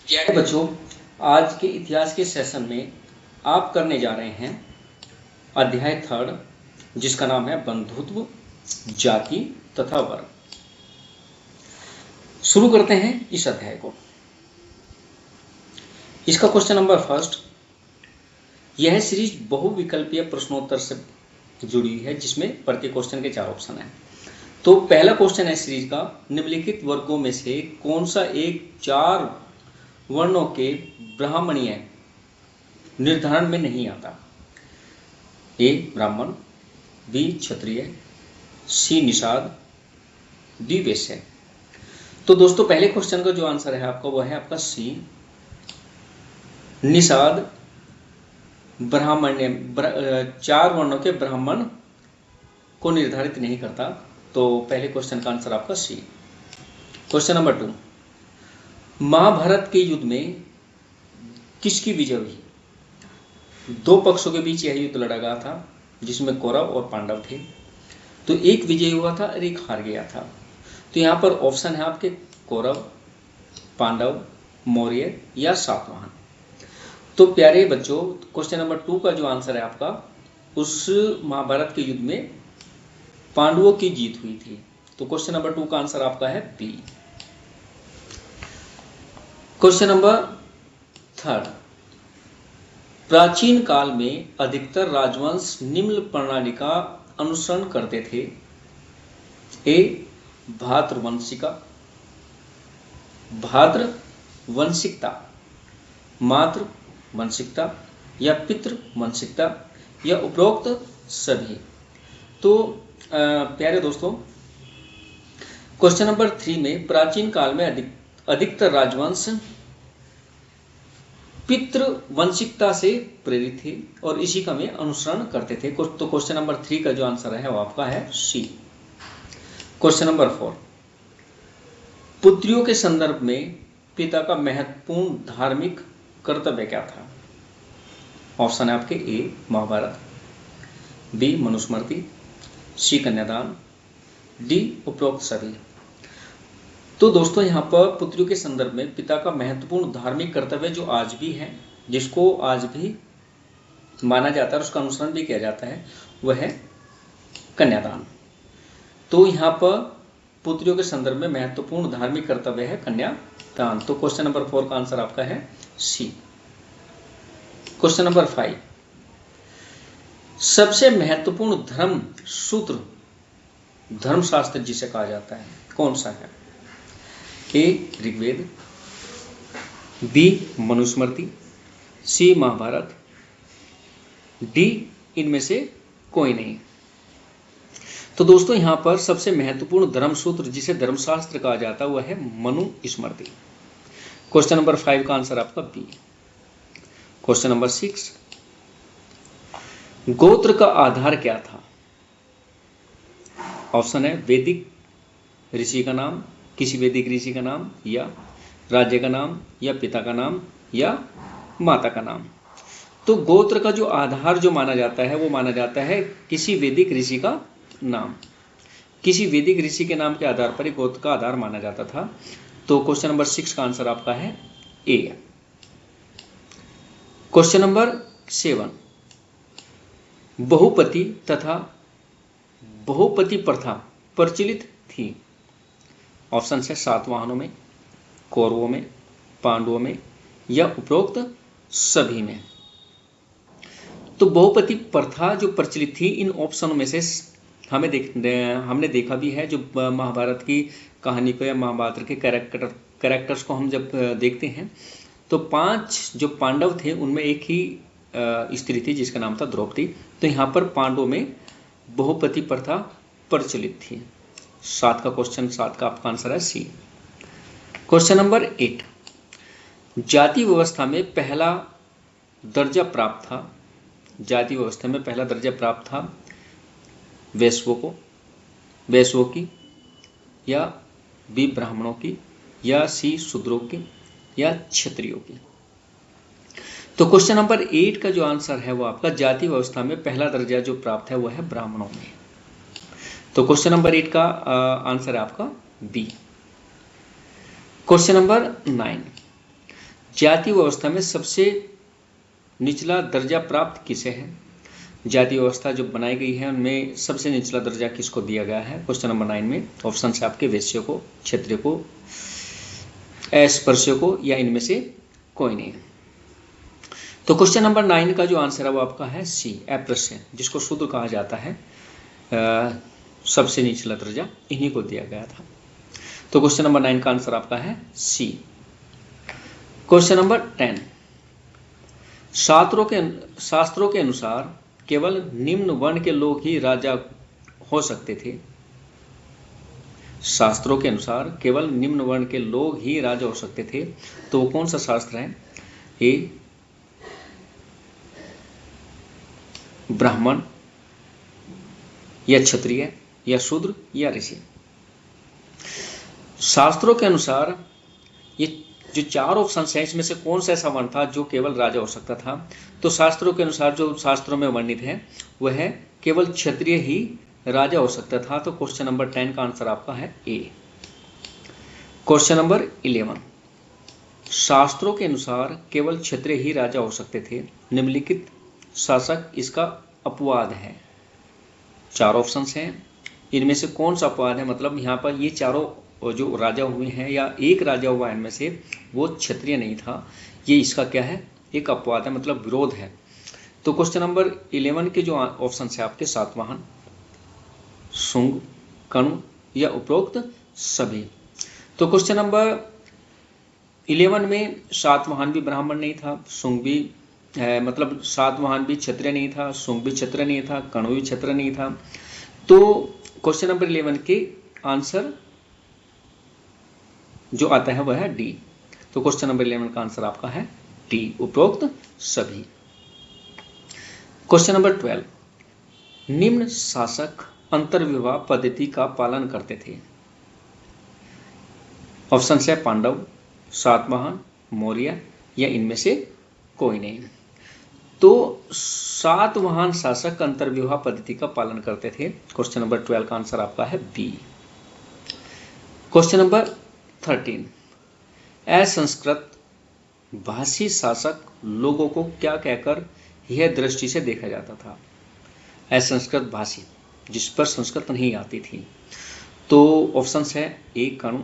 प्यारे बच्चों, आज के इतिहास के सेशन में आप करने जा रहे हैं अध्याय 3 जिसका नाम है बंधुत्व, जाति तथा वर्ग। शुरू करते हैं इस अध्याय को। इसका क्वेश्चन नंबर फर्स्ट, यह सीरीज बहुविकल्पीय प्रश्नोत्तर से जुड़ी हुई है जिसमें प्रति क्वेश्चन के 4 ऑप्शन हैं। तो पहला क्वेश्चन है सीरीज का, निम्नलिखित वर्गों में से कौन सा एक 4 वर्णों के ब्राह्मणीय निर्धारण में नहीं आता? ए ब्राह्मण, बी क्षत्रिय, सी निषाद, डी वैश्य। तो दोस्तों पहले क्वेश्चन का जो आंसर है आपका वो है आपका सी, निषाद ब्राह्मण्य 4 वर्णों के ब्राह्मण को निर्धारित नहीं करता। तो पहले क्वेश्चन का आंसर आपका सी। क्वेश्चन नंबर 2, महाभारत के युद्ध में किसकी विजय हुई? 2 पक्षों के बीच यह युद्ध लड़ा गया था जिसमें कौरव और पांडव थे। तो एक विजय हुआ था और एक हार गया था। तो यहाँ पर ऑप्शन है आपके कौरव, पांडव, मौर्य या सातवाहन। तो प्यारे बच्चों, क्वेश्चन नंबर 2 का जो आंसर है आपका, उस महाभारत के युद्ध में पांडवों की जीत हुई थी। तो क्वेश्चन नंबर 2 का आंसर आपका है बी। क्वेश्चन नंबर 3, प्राचीन काल में अधिकतर राजवंश निम्न प्रणाली का अनुसरण करते थे। ए भाद्रवंशिका, भाद्रवंशिकता, मातृवंशिकता या पितृवंशिकता या उपरोक्त सभी। तो प्यारे दोस्तों, क्वेश्चन नंबर 3 में प्राचीन काल में अधिकतर राजवंश पितृवंशिकता से प्रेरित थे और इसी का में अनुसरण करते थे। तो क्वेश्चन नंबर 3 का जो आंसर है वो आपका है सी। क्वेश्चन नंबर 4, पुत्रियों के संदर्भ में पिता का महत्वपूर्ण धार्मिक कर्तव्य क्या था? ऑप्शन है आपके ए महाभारत, बी मनुस्मृति, सी कन्यादान, डी उपरोक्त सभी। तो दोस्तों यहाँ पर पुत्रियों के संदर्भ में पिता का महत्वपूर्ण धार्मिक कर्तव्य जो आज भी है, जिसको आज भी माना जाता है और उसका अनुसरण भी किया जाता है, वह है कन्यादान। तो यहाँ पर पुत्रियों के संदर्भ में महत्वपूर्ण धार्मिक कर्तव्य है कन्यादान। तो क्वेश्चन नंबर 4 का आंसर आपका है सी। क्वेश्चन नंबर 5, सबसे महत्वपूर्ण धर्म सूत्र धर्मशास्त्र जिसे कहा जाता है कौन सा है? ए ऋग्वेद, बी मनुस्मृति, सी महाभारत, डी इनमें से कोई नहीं। तो दोस्तों यहाँ पर सबसे महत्वपूर्ण धर्म सूत्र जिसे धर्मशास्त्र कहा जाता है वह है मनुस्मृति। क्वेश्चन नंबर 5 का आंसर आपका बी। क्वेश्चन नंबर 6, गोत्र का आधार क्या था? ऑप्शन है वैदिक ऋषि का नाम, किसी वैदिक ऋषि का नाम, या राज्य का नाम, या पिता का नाम, या माता का नाम। तो गोत्र का जो आधार जो माना जाता है वो माना जाता है किसी वैदिक ऋषि का नाम। किसी वैदिक ऋषि के नाम के आधार पर ही गोत्र का आधार माना जाता था। तो क्वेश्चन नंबर 6 का आंसर आपका है ए। क्वेश्चन नंबर 7, बहुपति तथा बहुपति प्रथा प्रचलित थी। ऑप्शन है सातवाहनों में, कौरवों में, पांडवों में या उपरोक्त सभी में। तो बहुपति प्रथा जो प्रचलित थी इन ऑप्शनों में से हमने देखा भी है। जो महाभारत की कहानी को या महाभारत के कैरेक्टर्स को हम जब देखते हैं तो 5 जो पांडव थे उनमें एक ही स्त्री थी जिसका नाम था द्रौपदी। तो यहाँ पर पांडवों में बहुपति प्रथा प्रचलित थी। 7 का क्वेश्चन 7 का आपका आंसर है सी। क्वेश्चन नंबर 8, जाति व्यवस्था में पहला दर्जा प्राप्त था। जाति व्यवस्था में पहला दर्जा प्राप्त था वैश्यों की, या बी ब्राह्मणों की, या सी शूद्रों की, या क्षत्रियों की। तो क्वेश्चन नंबर 8 का जो आंसर है वो आपका जाति व्यवस्था में पहला दर्जा जो प्राप्त है वो है ब्राह्मणों में। तो क्वेश्चन नंबर 8 का आंसर है आपका बी। क्वेश्चन नंबर 9, जाति व्यवस्था में सबसे निचला दर्जा प्राप्त किसे है? जाति व्यवस्था जो बनाई गई है उनमें सबसे निचला दर्जा किसको दिया गया है? क्वेश्चन नंबर 9 में ऑप्शन है आपके वैश्य को, क्षत्रिय को, अस्पृश्य को, या इनमें से कोई नहीं। तो क्वेश्चन नंबर 9 का जो आंसर है वो आपका है सी, अस्पृश्य, जिसको शूद्र कहा जाता है। सबसे निचला दर्जा इन्हीं को दिया गया था। तो क्वेश्चन नंबर 9 का आंसर आपका है सी। क्वेश्चन नंबर 10, शास्त्रों के अनुसार केवल निम्न वर्ण के लोग ही राजा हो सकते थे। शास्त्रों के अनुसार केवल निम्न वर्ण के लोग ही राजा हो सकते थे। तो वो कौन सा शास्त्र है? ए ब्राह्मण, या क्षत्रिय, या शूद्र, या ऋषि। शास्त्रों के अनुसार ये जो 4 ऑप्शन है इसमें से कौन सा ऐसा वर्ण था जो केवल राजा हो सकता था? तो शास्त्रों के अनुसार जो शास्त्रों में वर्णित है वह है केवल क्षत्रिय ही राजा हो सकता था। तो क्वेश्चन नंबर 10 का आंसर आपका है ए। क्वेश्चन नंबर 11, शास्त्रों के अनुसार केवल क्षत्रिय ही राजा हो सकते थे, निम्नलिखित शासक इसका अपवाद है। 4 ऑप्शंस हैं, इनमें से कौन सा अपवाद है? मतलब यहाँ पर ये चारों जो राजा हुए हैं या एक राजा हुआ इनमें से वो क्षत्रिय नहीं था, ये इसका क्या है? एक अपवाद है, मतलब विरोध है। तो क्वेश्चन नंबर 11 के जो ऑप्शन है आपके सातवाहन, शुंग, कणु, या उपरोक्त सभी। तो क्वेश्चन नंबर 11 में सातवाहन भी ब्राह्मण नहीं था, शुंग भी मतलब सातवाहन भी क्षत्रिय नहीं था, शुंग भी क्षत्रिय नहीं था, कणु भी क्षत्रिय नहीं था। तो क्वेश्चन नंबर 11 के आंसर जो आता है वह है डी। तो क्वेश्चन नंबर 11 का आंसर आपका है डी, उपरोक्त सभी। क्वेश्चन नंबर 12, निम्न शासक अंतर्विवाह पद्धति का पालन करते थे। ऑप्शन है पांडव, सातवाहन, मौर्य, या इनमें से कोई नहीं। तो सातवाहन शासक अंतर्विवाह पद्धति का पालन करते थे। क्वेश्चन नंबर 12 का आंसर आपका है बी। क्वेश्चन नंबर 13, असंस्कृत भाषी शासक लोगों को क्या कहकर यह दृष्टि से देखा जाता था? असंस्कृत भाषी, जिस पर संस्कृत नहीं आती थी। तो ऑप्शन है ए कणु,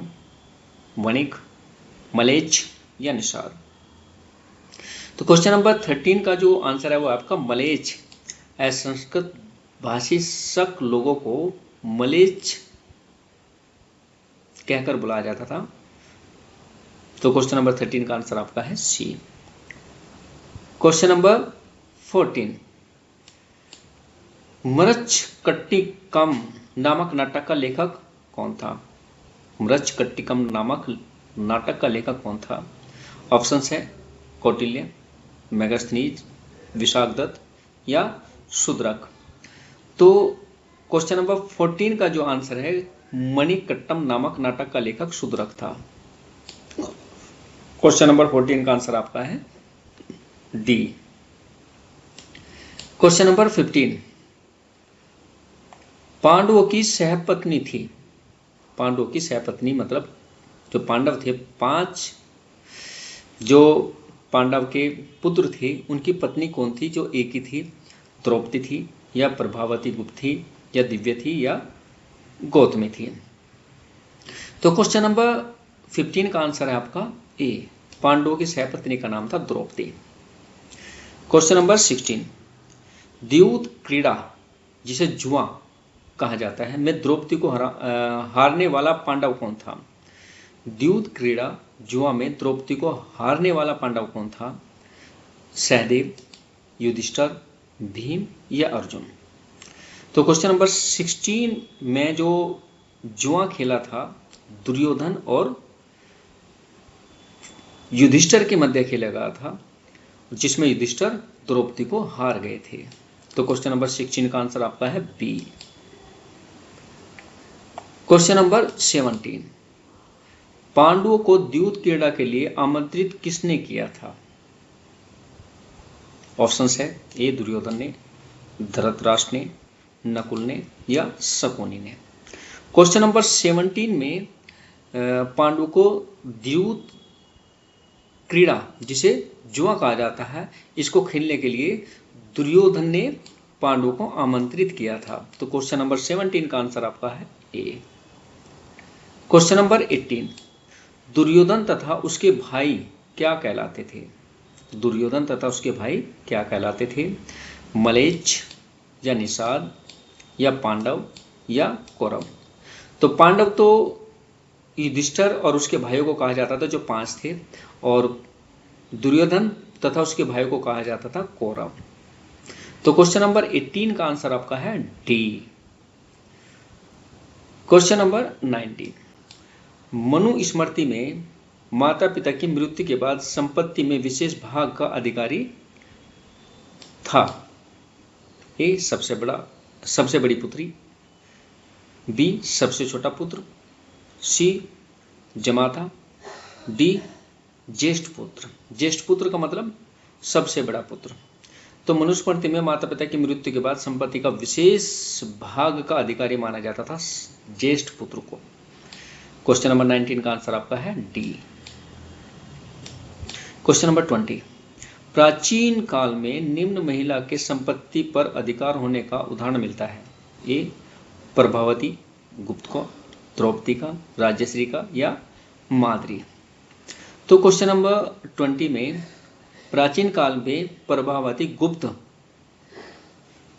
वणिक, मलेच्छ, या निषाद। तो क्वेश्चन नंबर 13 का जो आंसर है वो आपका मलेच्छ। असंस्कृत भाषी शक लोगों को मलेच्छ कहकर बुलाया जाता था। तो क्वेश्चन नंबर 13 का आंसर आपका है सी। क्वेश्चन नंबर 14, मृच्छकटिकम नामक नाटक का लेखक कौन था? मृच्छकटिकम नामक नाटक का लेखक कौन था? ऑप्शन है कौटिल्य, मेगास्थनीज, विशाखदत्त, या शूद्रक। तो क्वेश्चन नंबर 14 का जो आंसर है मणिकट्टम नामक नाटक का लेखक शूद्रक था। क्वेश्चन नंबर 14 का आंसर आपका है डी। क्वेश्चन नंबर 15, पांडवों की सहपत्नी थी। पांडवों की सहपत्नी मतलब जो पांडव थे 5 जो पांडव के पुत्र थे उनकी पत्नी कौन थी जो एक ही थी? द्रौपदी थी, या प्रभावती गुप्त थी, या दिव्य थी, या गौतमी थी। तो क्वेश्चन नंबर 15 का आंसर है आपका ए, पांडवों की सहपत्नी का नाम था द्रौपदी। क्वेश्चन नंबर 16, द्यूत क्रीड़ा जिसे जुआ कहा जाता है में द्रौपदी को हारने वाला पांडव कौन था? द्यूत क्रीड़ा जुआ में द्रौपदी को हारने वाला पांडव कौन था? सहदेव, युधिष्ठिर, भीम, या अर्जुन। तो क्वेश्चन नंबर 16 में जो जुआ खेला था दुर्योधन और युधिष्ठिर के मध्य खेला गया था, जिसमें युधिष्ठिर द्रौपदी को हार गए थे। तो क्वेश्चन नंबर 16 का आंसर आपका है बी। क्वेश्चन नंबर 17, पांडवों को द्यूत क्रीड़ा के लिए आमंत्रित किसने किया था? ऑप्शन है ए दुर्योधन ने, धृतराष्ट्र ने, नकुल ने, या शकुनी ने। क्वेश्चन नंबर 17 में पांडवों को द्यूत क्रीड़ा जिसे जुआ कहा जाता है, इसको खेलने के लिए दुर्योधन ने पांडवों को आमंत्रित किया था। तो क्वेश्चन नंबर 17 का आंसर आपका है ए। क्वेश्चन नंबर 18, दुर्योधन तथा उसके भाई क्या कहलाते थे? दुर्योधन तथा उसके भाई क्या कहलाते थे? मलेच्छ या निषाद या पांडव या कौरव? तो पांडव तो युधिष्ठिर और उसके भाइयों को कहा जाता था जो 5 थे, और दुर्योधन तथा उसके भाइयों को कहा जाता था कौरव। तो क्वेश्चन नंबर 18 का आंसर आपका है डी। क्वेश्चन नंबर 19, मनु स्मृति में माता पिता की मृत्यु के बाद संपत्ति में विशेष भाग का अधिकारी था? ए सबसे बड़ी पुत्री, बी सबसे छोटा पुत्र, सी जमाता, डी ज्येष्ठ पुत्र। ज्येष्ठ पुत्र का मतलब सबसे बड़ा पुत्र। तो मनुस्मृति में माता पिता की मृत्यु के बाद संपत्ति का विशेष भाग का अधिकारी माना जाता था ज्येष्ठ पुत्र को। क्वेश्चन नंबर 19 का आंसर आपका है डी। क्वेश्चन नंबर 20, प्राचीन काल में निम्न महिला के संपत्ति पर अधिकार होने का उदाहरण मिलता है? ए प्रभावती, गुप्त का, द्रौपदी का, राजश्री का या माद्री? तो क्वेश्चन नंबर 20 में प्राचीन काल में प्रभावती गुप्त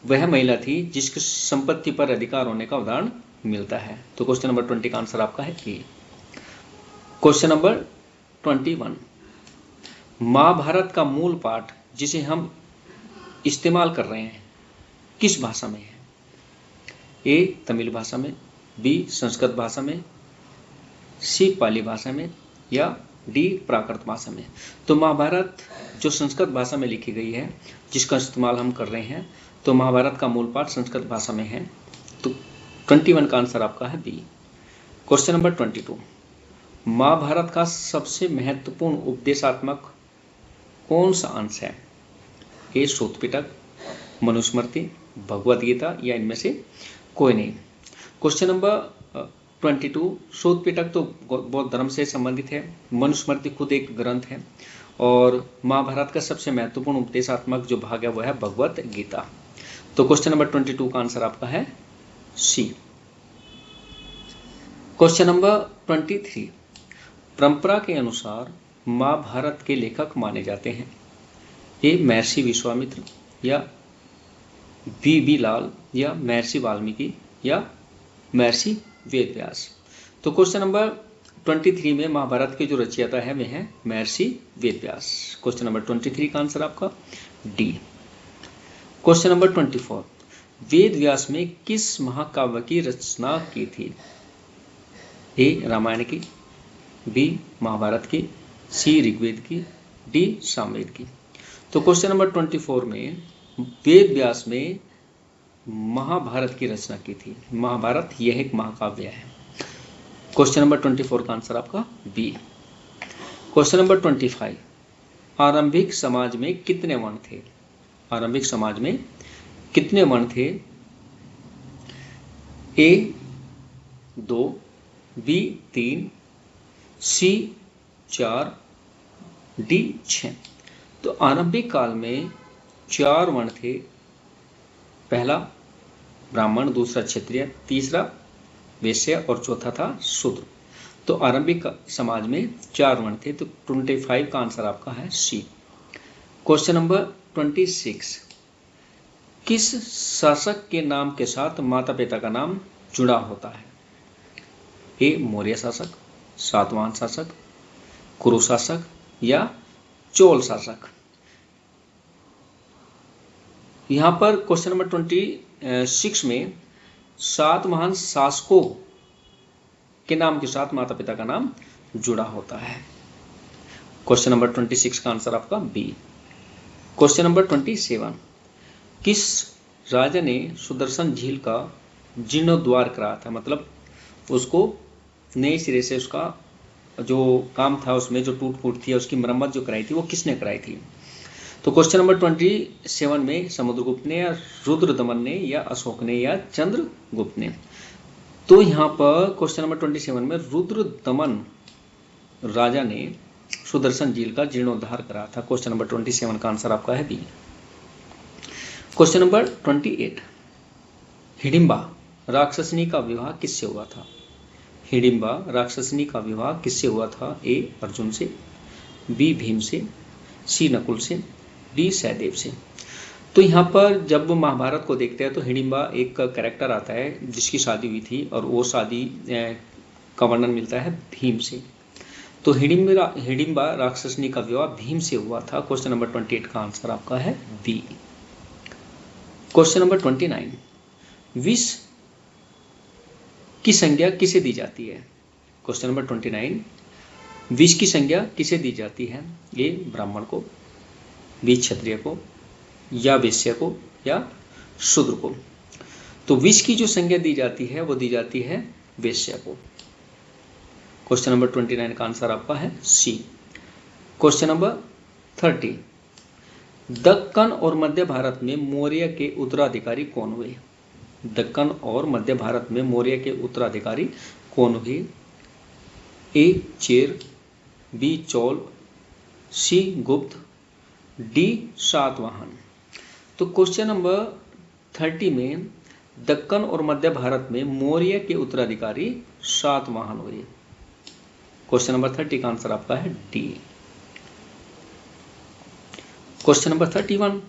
वह महिला थी जिसकी संपत्ति पर अधिकार होने का उदाहरण मिलता है। तो क्वेश्चन नंबर 20 का आंसर आपका है ए। क्वेश्चन नंबर 21, महाभारत का मूल पाठ जिसे हम इस्तेमाल कर रहे हैं किस भाषा में है? ए तमिल भाषा में, बी संस्कृत भाषा में, सी पाली भाषा में या डी प्राकृत भाषा में? तो महाभारत जो संस्कृत भाषा में लिखी गई है जिसका इस्तेमाल हम कर रहे हैं, तो महाभारत का मूल पाठ संस्कृत भाषा में है। तो 21 का आंसर आपका है बी। क्वेश्चन नंबर 22, महाभारत का सबसे महत्वपूर्ण उपदेशात्मक कौन सा अंश है? ए सूत पिटक, मनुस्मृति, भगवद गीता या इनमें से कोई नहीं? क्वेश्चन नंबर 22, सूत पिटक तो बौद्ध धर्म से संबंधित है, मनुस्मृति खुद एक ग्रंथ है, और महाभारत का सबसे महत्वपूर्ण उपदेशात्मक जो भाग है वह है भगवद गीता। तो क्वेश्चन नंबर 22 का आंसर आपका है सी। क्वेश्चन नंबर 23, परंपरा के अनुसार महाभारत के लेखक माने जाते हैं? ए महर्षि विश्वामित्र या बी लाल या महर्षि वाल्मीकि या महर्षि वेदव्यास? तो क्वेश्चन नंबर 23 में महाभारत के जो रचयिता है वे हैं महर्षि वेदव्यास। क्वेश्चन नंबर 23 का आंसर आपका डी। क्वेश्चन नंबर 24, वेदव्यास में किस महाकाव्य की रचना की थी? ए रामायण की, बी महाभारत की, सी ऋग्वेद की, डी सामवेद की? तो क्वेश्चन नंबर 24 में वेदव्यास में महाभारत की रचना की थी। महाभारत यह एक महाकाव्य है। क्वेश्चन नंबर 24 का आंसर आपका बी। क्वेश्चन नंबर 25, आरंभिक समाज में कितने वर्ण थे? आरंभिक समाज में कितने वर्ण थे? ए 2, बी 3, सी 4, डी 6? तो आरंभिक काल में 4 वर्ण थे। पहला ब्राह्मण, दूसरा क्षत्रिय, तीसरा वैश्य और चौथा था शूद्र। तो आरंभिक समाज में 4 वर्ण थे। तो 25 का आंसर आपका है सी। क्वेश्चन नंबर 26, किस शासक के नाम के साथ माता पिता का नाम जुड़ा होता है? ए मौर्य शासक, सातवाहन शासक, कुरु शासक या चोल शासक? यहां पर क्वेश्चन नंबर 26 में सातवाहन शासकों के नाम के साथ माता पिता का नाम जुड़ा होता है। क्वेश्चन नंबर 26 का आंसर आपका बी। क्वेश्चन नंबर 27, किस राजा ने सुदर्शन झील का जीर्णोद्धार कराया था? मतलब उसको नए सिरे से उसका जो काम था उसमें जो टूट फूट थी उसकी मरम्मत जो कराई थी वो किसने कराई थी? तो क्वेश्चन नंबर 27 में समुद्रगुप्त ने या रुद्रदमन ने या अशोक ने या चंद्रगुप्त ने? तो यहाँ पर क्वेश्चन नंबर 27 में रुद्रदमन राजा ने सुदर्शन झील का जीर्णोद्धार करा था? क्वेश्चन नंबर 27 का आंसर आपका है बी। क्वेश्चन नंबर 28, हिडिंबा राक्षसनी का विवाह किससे हुआ था? हिडिंबा राक्षसनी का विवाह किससे हुआ था? ए अर्जुन से, बी भीम से, सी नकुल से, डी सहदेव से। तो यहाँ पर जब महाभारत को देखते हैं तो हिडिंबा एक कैरेक्टर आता है जिसकी शादी हुई थी और वो शादी का वर्णन मिलता है भीम से। तो हिडिंबा राक्षसनी का विवाह भीम से हुआ था। क्वेश्चन नंबर 28 का आंसर आपका है बी। क्वेश्चन नंबर 29, विष की संज्ञा किसे दी जाती है? क्वेश्चन नंबर 29, विष की संज्ञा किसे दी जाती है? ए ब्राह्मण को, बी क्षत्रिय को, या वैश्य को, या शूद्र को। तो विष की जो संज्ञा दी जाती है वो दी जाती है वैश्य को। क्वेश्चन नंबर 29 का आंसर आपका है सी। क्वेश्चन नंबर 30, दक्कन और मध्य भारत में मौर्य के उत्तराधिकारी कौन हुए? दक्कन और मध्य भारत में मौर्य के उत्तराधिकारी कौन हुए? ए चेर, बी चोल, सी गुप्त, डी सातवाहन। तो क्वेश्चन नंबर 30 में दक्कन और मध्य भारत में मौर्य के उत्तराधिकारी सातवाहन हुए। क्वेश्चन नंबर 30 का आंसर आपका है डी। क्वेश्चन नंबर 31,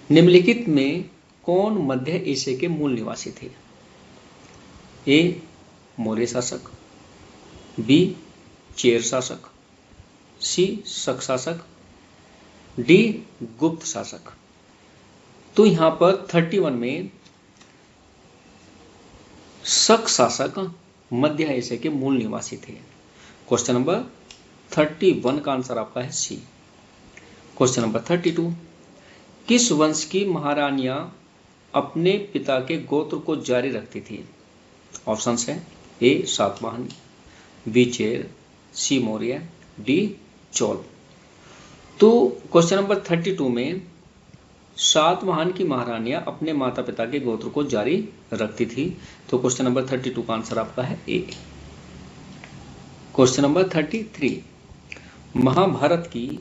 निम्नलिखित में कौन मध्य एशिया के मूल निवासी थे? ए मौर्य शासक, बी चेर शासक, सी शक शासक, डी गुप्त शासक। तो यहां पर 31 में शक शासक मध्य एशिया के मूल निवासी थे। क्वेश्चन नंबर 31 का आंसर आपका है सी। क्वेश्चन नंबर 32, किस वंश की महारानियां अपने पिता के गोत्र को जारी रखती थी? ऑप्शंस है ए सातवाहन, बी चेर, सी मौर्य, डी चोल। तो क्वेश्चन नंबर 32 में सातवाहन की महारानियां अपने माता पिता के गोत्र को जारी रखती थी। तो क्वेश्चन नंबर 32 का आंसर आपका है ए। क्वेश्चन नंबर 33, महाभारत की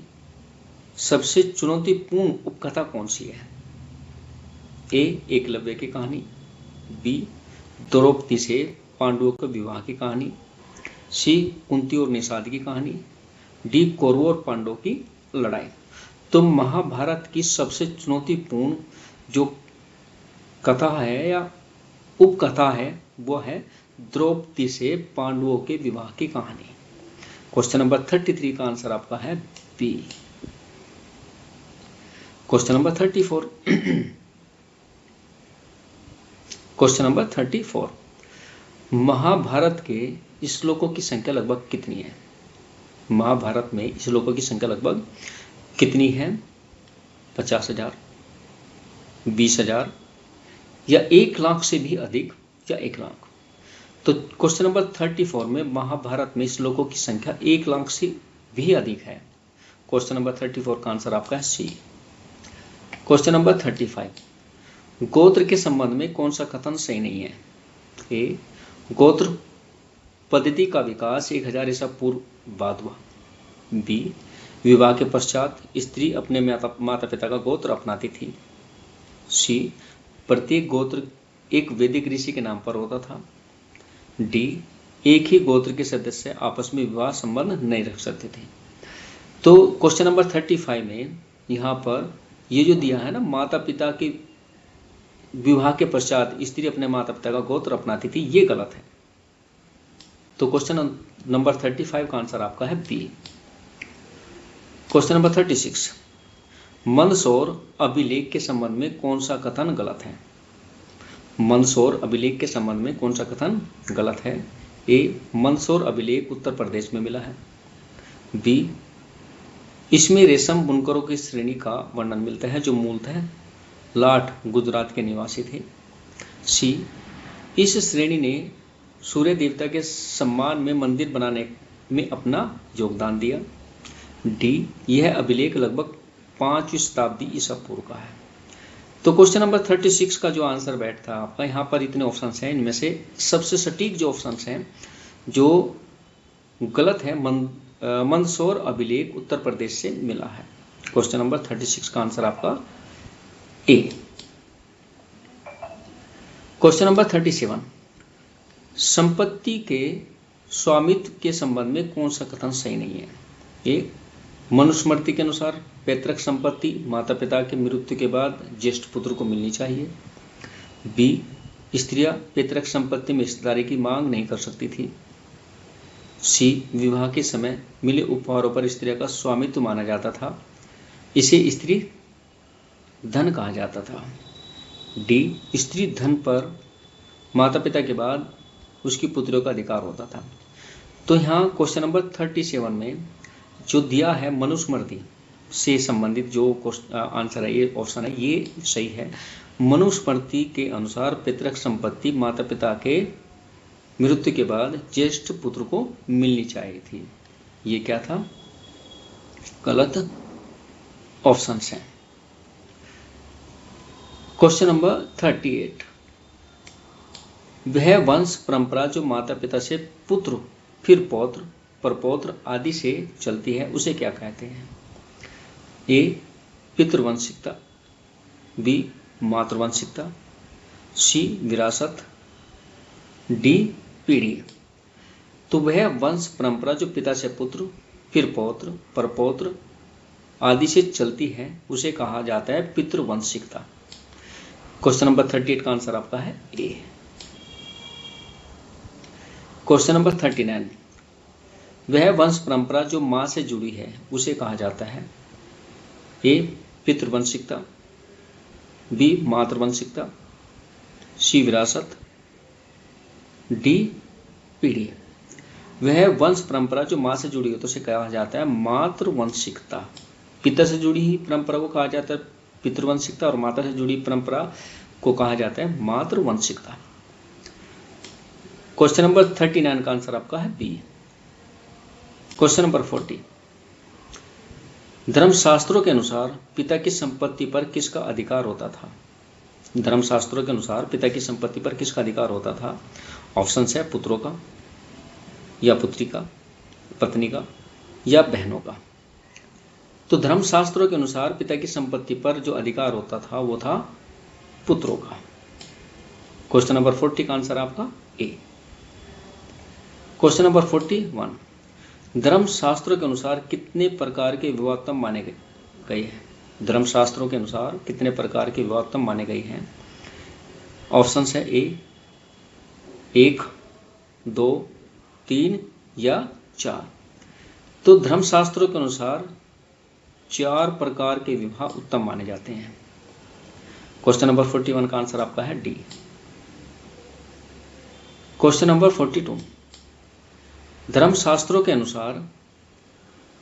सबसे चुनौतीपूर्ण उपकथा कौन सी है? ए एकलव्य की कहानी, बी द्रौपदी से पांडवों के विवाह की कहानी, सी कुंती और निषाद की कहानी, डी कौरवों और पांडवों की लड़ाई। तो महाभारत की सबसे चुनौतीपूर्ण जो कथा है या उपकथा है वो है द्रौपदी से पांडवों के विवाह की कहानी। क्वेश्चन नंबर 33 का आंसर आपका है B. Question number 34, question number 34, Mahabharat के श्लोकों की संख्या लगभग कितनी है? महाभारत में श्लोकों की संख्या लगभग कितनी है? 50,000, 20,000 या 1 लाख से भी अधिक या 1 लाख? तो क्वेश्चन नंबर 34 में महाभारत में श्लोकों की संख्या 1 लाख से भी अधिक है। क्वेश्चन नंबर 34 का आंसर आपका है सी। क्वेश्चन नंबर 35, गोत्र के संबंध में कौन सा कथन सही नहीं है? ए गोत्र पद्धति का विकास 1000 ईसा पूर्व बाद हुआ, बी विवाह के पश्चात स्त्री अपने माता पिता का गोत्र अपनाती थी, सी प्रत्येक गोत्र एक वैदिक ऋषि के नाम पर होता था, डी एक ही गोत्र के सदस्य आपस में विवाह संबंध नहीं रख सकते थे। तो क्वेश्चन नंबर 35 में यहाँ पर ये जो दिया है ना, माता पिता के विवाह के पश्चात स्त्री अपने माता पिता का गोत्र अपनाती थी, ये गलत है। तो क्वेश्चन नंबर 35 का आंसर आपका है बी। क्वेश्चन नंबर 36, मंदसौर अभिलेख के संबंध में कौन सा कथन गलत है? मंदसौर अभिलेख के संबंध में कौन सा कथन गलत है? ए मंदसौर अभिलेख उत्तर प्रदेश में मिला है, बी इसमें रेशम बुनकरों की श्रेणी का वर्णन मिलता है जो मूलतः लाट गुजरात के निवासी थे, सी इस श्रेणी ने सूर्य देवता के सम्मान में मंदिर बनाने में अपना योगदान दिया, डी यह अभिलेख लगभग 5वीं शताब्दी ईसा पूर्व का है। तो क्वेश्चन नंबर 36 का जो आंसर बैठता है आपका, यहाँ पर इतने ऑप्शंस हैं, इनमें से सबसे सटीक जो ऑप्शंस हैं जो गलत है। मंदसौर अभिलेख उत्तर प्रदेश से मिला है। क्वेश्चन नंबर 36 का आंसर आपका ए। क्वेश्चन नंबर 37, संपत्ति के स्वामित्व के संबंध में कौन सा कथन सही नहीं है? ए, मनुस्मृति के अनुसार पैतृक संपत्ति माता पिता के मृत्यु के बाद ज्येष्ठ पुत्र को मिलनी चाहिए। बी, स्त्रियां पैतृक संपत्ति में हिस्सेदारी की मांग नहीं कर सकती थी। सी, विवाह के समय मिले उपहारों पर स्त्रियों का स्वामित्व माना जाता था, इसे स्त्री धन कहा जाता था। डी, स्त्री धन पर माता पिता के बाद उसकी पुत्रियों का अधिकार होता था। तो यहाँ क्वेश्चन नंबर 37 में जो दिया है मनुस्मृति से संबंधित जो आंसर है, ये ऑप्शन है, ये सही है। मनुस्मृति के अनुसार पैतृक संपत्ति माता पिता के मृत्यु के बाद ज्येष्ठ पुत्र को मिलनी चाहिए थी। ये क्या था? गलत ऑप्शन है। क्वेश्चन नंबर 38, वह वंश परंपरा जो माता पिता से पुत्र फिर पौत्र परपौत्र आदि से चलती है उसे क्या कहते हैं? ए, पितृवंशिकता। बी, मातृवंशिकता। सी, विरासत। डी, पीढ़ी। तो वह वंश परंपरा जो पिता से पुत्र फिर पौत्र परपौत्र आदि से चलती है उसे कहा जाता है पितृवंशिकता। क्वेश्चन नंबर 38 का आंसर आपका है ए। क्वेश्चन नंबर 39, वह वंश परंपरा जो मां से जुड़ी है उसे कहा जाता है? ए, पितृवंशिकता। बी, मातृवंशिकता। सी, विरासत। डी, पीढ़ी। वह वंश परंपरा जो मां से जुड़ी है तो उसे कहा जाता है मातृवंशिकता। पिता से जुड़ी ही परंपरा को कहा जाता है पितृवंशिकता और माता से जुड़ी परंपरा को कहा जाता है मातृवंशिकता। क्वेश्चन नंबर 39 का आंसर आपका है बी। क्वेश्चन नंबर 40, धर्मशास्त्रों के अनुसार पिता की संपत्ति पर किसका अधिकार होता था? धर्मशास्त्रों के अनुसार पिता की संपत्ति पर किसका अधिकार होता था? ऑप्शन है पुत्रों का या पुत्री का, पत्नी का या बहनों का। तो धर्मशास्त्रों के अनुसार पिता की संपत्ति पर जो अधिकार होता था वो था पुत्रों का। क्वेश्चन नंबर 40 का आंसर आपका ए। क्वेश्चन नंबर 41, धर्मशास्त्रों के अनुसार कितने प्रकार के विवाहोत्तम माने गए हैं? धर्मशास्त्रों के अनुसार कितने प्रकार के विवाहोत्तम माने गए हैं? ऑप्शन है ए, 1, 2, 3 या 4। तो धर्मशास्त्रों के अनुसार 4 प्रकार के विवाह उत्तम माने जाते हैं। क्वेश्चन नंबर 41 का आंसर आपका है डी। क्वेश्चन नंबर 42, धर्मशास्त्रों के अनुसार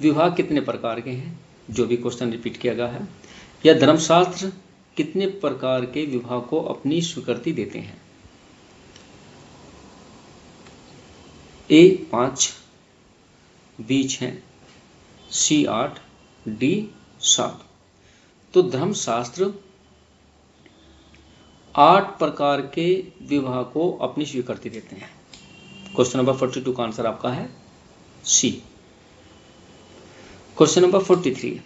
विवाह कितने प्रकार के हैं? जो भी क्वेश्चन रिपीट किया गया है, या धर्मशास्त्र कितने प्रकार के विवाह को अपनी स्वीकृति देते हैं? ए 5, बी 6, सी 8, डी 7। तो धर्मशास्त्र 8 प्रकार के विवाह को अपनी स्वीकृति देते हैं। क्वेश्चन नंबर 42 का आंसर आपका है सी। क्वेश्चन नंबर 43,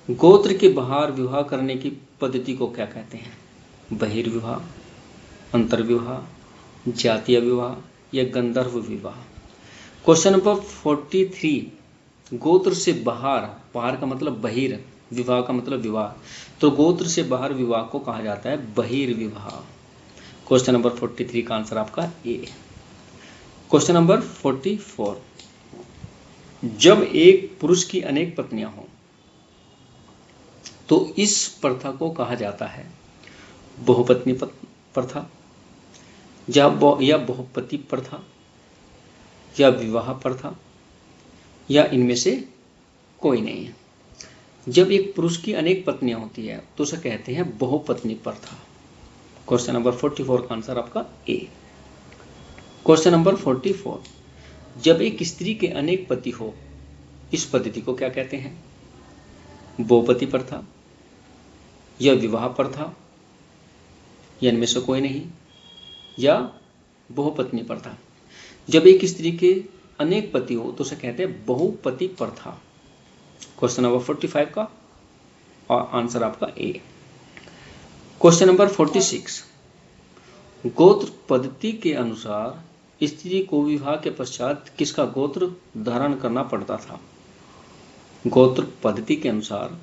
गोत्र के बाहर विवाह करने की पद्धति को क्या कहते हैं? बहिर्विवाह, अंतर्विवाह, जातीय विवाह या गंधर्व विवाह। क्वेश्चन नंबर 43, गोत्र से बाहर, बाहर का मतलब बहिर, विवाह का मतलब विवाह, तो गोत्र से बाहर विवाह को कहा जाता है बहिर्विवाह। क्वेश्चन नंबर 43 का आंसर आपका ए। क्वेश्चन नंबर 44, जब एक पुरुष की अनेक पत्नियां हों तो इस प्रथा को कहा जाता है बहुपत्नी प्रथा या बहुपति प्रथा या विवाह प्रथा या इनमें से कोई नहीं है। जब एक पुरुष की अनेक पत्नियां होती है तो उसे कहते हैं बहुपत्नी प्रथा। क्वेश्चन नंबर 44 का आंसर आपका ए। क्वेश्चन नंबर 44, जब एक स्त्री के अनेक पति हो इस पद्धति को क्या कहते हैं? बहुपति प्रथा या विवाह प्रथा या इनमें से कोई नहीं या बहुपत्नी प्रथा। जब एक स्त्री के अनेक पति हो तो उसे कहते हैं बहुपति प्रथा। क्वेश्चन नंबर 45 का और आंसर आपका ए। क्वेश्चन नंबर 46, गोत्र पद्धति के अनुसार स्त्री को विवाह के पश्चात किसका गोत्र धारण करना पड़ता था? गोत्र पद्धति के अनुसार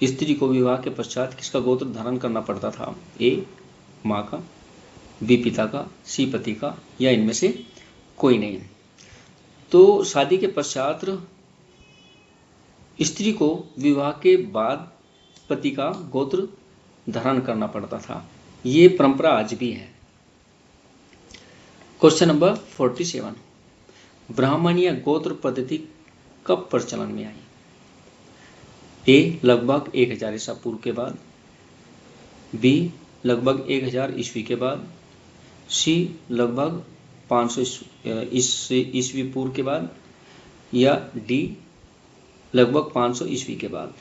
स्त्री को विवाह के पश्चात किसका गोत्र धारण करना पड़ता था? ए माँ का, बी पिता का, सी पति का, या इनमें से कोई नहीं। तो शादी के पश्चात स्त्री को विवाह के बाद पति का गोत्र धारण करना पड़ता था। ये परंपरा आज भी है। क्वेश्चन नंबर 47, ब्राह्मणीय गोत्र पद्धति कब प्रचलन में आई? ए लगभग 1000 ईसा पूर्व के बाद, बी लगभग 1000 ईस्वी के बाद, सी लगभग 500 ईस्वी पूर्व के बाद, या डी लगभग 500 ईस्वी के बाद।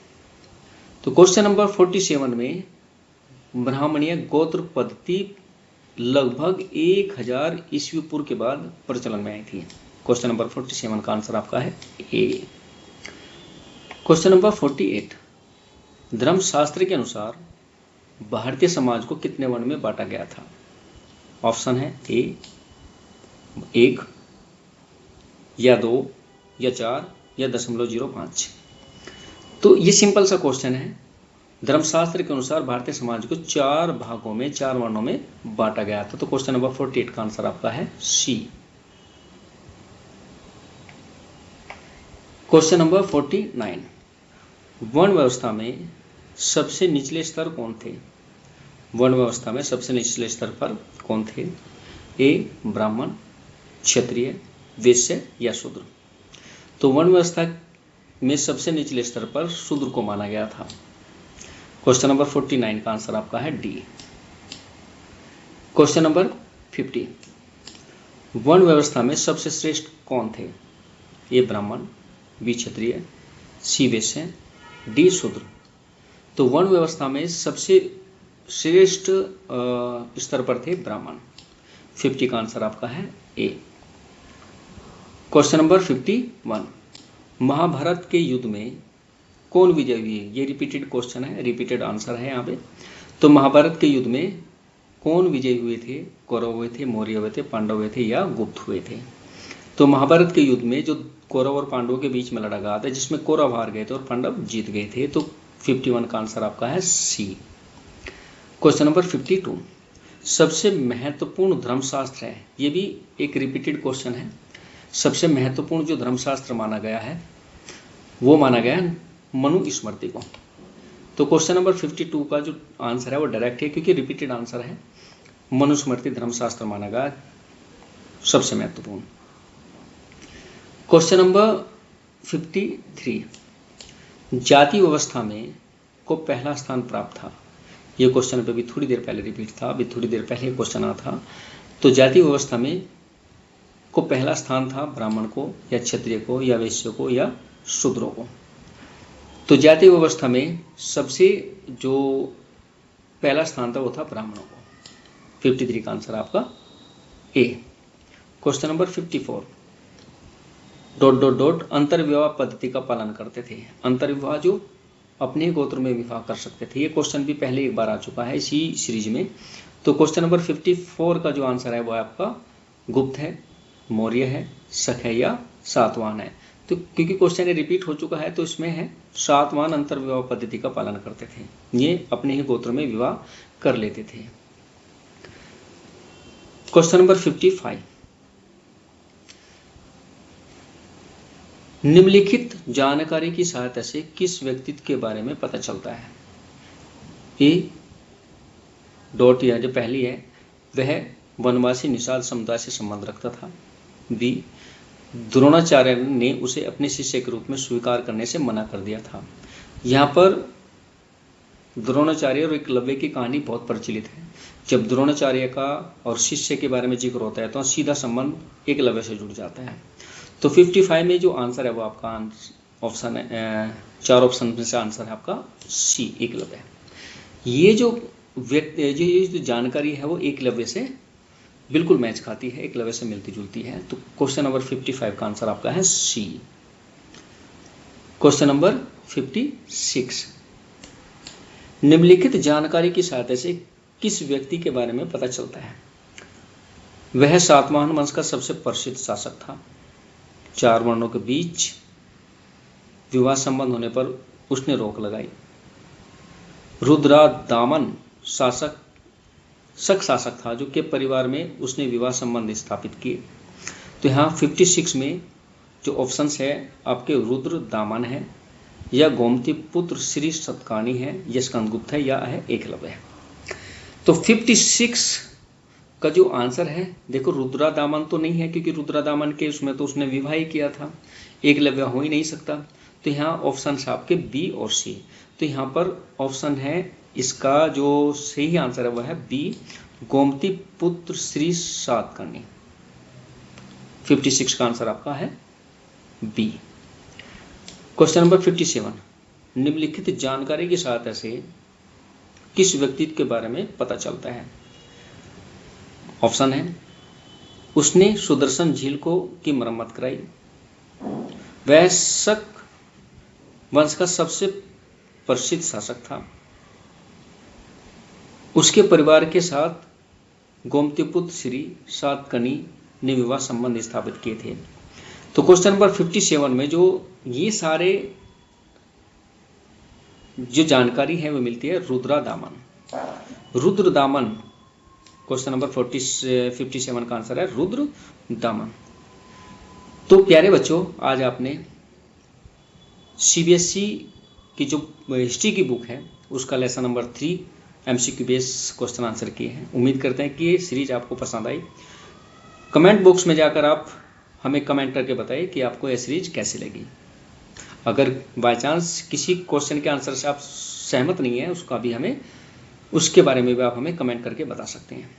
तो क्वेश्चन नंबर 47 में ब्राह्मणीय गोत्र पद्धति लगभग 1000 ईस्वी पूर्व के बाद प्रचलन में आई थी। क्वेश्चन नंबर 47 का आंसर आपका है ए। क्वेश्चन नंबर 48, धर्मशास्त्र के अनुसार भारतीय समाज को कितने वर्ण में बांटा गया था? ऑप्शन है ए 1 या 2 या 4 या 0.05। तो ये सिंपल सा क्वेश्चन है। धर्मशास्त्र के अनुसार भारतीय समाज को 4 भागों में 4 वर्णों में बांटा गया था। तो क्वेश्चन नंबर 48 का आंसर आपका है सी। क्वेश्चन नंबर 49, वर्ण व्यवस्था में सबसे निचले स्तर कौन थे? वर्ण व्यवस्था में सबसे निचले स्तर पर कौन थे? ए ब्राह्मण, क्षत्रिय, वैश्य या शूद्र। तो वर्ण व्यवस्था में सबसे निचले स्तर पर शूद्र को माना गया था। क्वेश्चन नंबर 49 का आंसर आपका है डी। क्वेश्चन नंबर 50, वर्ण व्यवस्था में सबसे श्रेष्ठ कौन थे? ए ब्राह्मण, बी क्षत्रिय, सी वैश्य, डी शूद्र। तो वर्ण व्यवस्था में सबसे श्रेष्ठ स्तर पर थे ब्राह्मण। 50 का आंसर आपका है ए। क्वेश्चन नंबर 51, महाभारत के युद्ध में कौन विजय हुए? ये रिपीटेड क्वेश्चन है, रिपीटेड आंसर है यहाँ पे। तो महाभारत के युद्ध में कौन विजयी हुए थे? कौरव हुए थे, मौर्य हुए थे, पांडव हुए थे या गुप्त हुए थे? तो महाभारत के युद्ध में जो कौरव और पांडवों के बीच में लड़ा गया था, जिसमें कौरव हार गए थे और पांडव जीत गए थे। तो 51 का आंसर आपका है सी। क्वेश्चन नंबर 52, सबसे महत्वपूर्ण धर्मशास्त्र है। ये भी एक रिपीटेड क्वेश्चन है। सबसे महत्वपूर्ण जो धर्मशास्त्र माना गया है वो माना गया है मनुस्मृति को। तो क्वेश्चन नंबर 52 का जो आंसर है वो डायरेक्ट है, क्योंकि रिपीटेड आंसर है। मनुस्मृति धर्मशास्त्र माना गया सबसे महत्वपूर्ण। क्वेश्चन नंबर 53, जाति व्यवस्था में को पहला स्थान प्राप्त था। ये क्वेश्चन पे भी थोड़ी देर पहले रिपीट था, अभी थोड़ी देर पहले क्वेश्चन आया था। तो जाति व्यवस्था में को पहला स्थान था ब्राह्मण को या क्षत्रिय को या वैश्य को या शूद्रों को। तो जाति व्यवस्था में सबसे जो पहला स्थान था वो था ब्राह्मणों को। 53 का आंसर आपका ए। क्वेश्चन नंबर 54, ... अंतर्विवाह पद्धति का पालन करते थे। अंतर्विवाह जो अपने गोत्र में विवाह कर सकते थे। ये क्वेश्चन भी पहले एक बार आ चुका है इसी सीरीज में। तो क्वेश्चन नंबर 54 का जो आंसर है वो आपका गुप्त है, मौर्य है, शक है या सातवाहन है। तो क्योंकि क्वेश्चन ये रिपीट हो चुका है तो इसमें है सातवाहन अंतर्विवाह पद्धति का पालन करते थे। ये अपने ही गोत्र में विवाह कर लेते थे। क्वेश्चन नंबर 55, निम्नलिखित जानकारी की सहायता से किस व्यक्तित्व के बारे में पता चलता है? ए डॉट या जो पहली है वह वनवासी निषाद समुदाय से संबंध रखता था। बी द्रोणाचार्य ने उसे अपने शिष्य के रूप में स्वीकार करने से मना कर दिया था। यहाँ पर द्रोणाचार्य और एकलव्य की कहानी बहुत प्रचलित है। जब द्रोणाचार्य का और शिष्य के बारे में जिक्र होता है तो सीधा संबंध एकलव्य से जुड़ जाता है। तो 55 में जो आंसर है वो आपका ऑप्शन है, 4 ऑप्शन में से आंसर है आपका सी एकलव्य। ये जो व्यक्ति जो जानकारी है वो एकलव्य से बिल्कुल मैच खाती है, एकलव्य से मिलती जुलती है। तो क्वेश्चन नंबर 55 का आंसर आपका है सी। क्वेश्चन नंबर 56, निम्नलिखित जानकारी की सहायता से किस व्यक्ति के बारे में पता चलता है? वह सातवाहन वंश का सबसे प्रसिद्ध शासक था। 4 वर्णों के बीच विवाह संबंध होने पर उसने रोक लगाई। रुद्रदामन शक शासक था जो के परिवार में उसने विवाह संबंध स्थापित किए। तो यहाँ 56 में जो ऑप्शंस है आपके रुद्रदामन है, या गोमती पुत्र श्री सतकानी है, या स्कंदगुप्त है, या है एकलव्य है। तो 56 का जो आंसर है, देखो रुद्रदामन तो नहीं है क्योंकि रुद्रदामन के उसमें तो उसने विवाह ही किया था, एकलव्य हो ही नहीं सकता। तो यहाँ ऑप्शन है आपके बी और सी। तो यहाँ पर ऑप्शन है, इसका जो सही आंसर है वह है बी, गोमती पुत्र श्री सातकर्णी। 56 का आंसर आपका है बी। क्वेश्चन नंबर 57, निम्नलिखित जानकारी की सहायता से किस व्यक्तित्व के बारे में पता चलता है? ऑप्शन है, उसने सुदर्शन झील की मरम्मत कराई। वह शक वंश का सबसे प्रसिद्ध शासक था। उसके परिवार के साथ गोमतीपुत्र श्री सातकर्णी ने विवाह संबंध स्थापित किए थे। तो क्वेश्चन नंबर 57 में जो ये सारे जो जानकारी है वो मिलती है रुद्रदामन। क्वेश्चन नंबर 57 का आंसर है रुद्रदामन। तो प्यारे बच्चों, आज आपने सीबीएसई की जो हिस्ट्री की बुक है उसका lesson number 3 MCQ base question answer किए हैं। उम्मीद करते हैं कि ये सीरीज आपको पसंद आई। कमेंट बॉक्स में जाकर आप हमें कमेंट करके बताइए कि आपको ये सीरीज कैसी लगी। अगर बाय चांस किसी क्वेश्चन के आंसर से आप सहमत नहीं है उसका भी हमें उसके बारे में भी आप हमें कमेंट करके बता सकते हैं।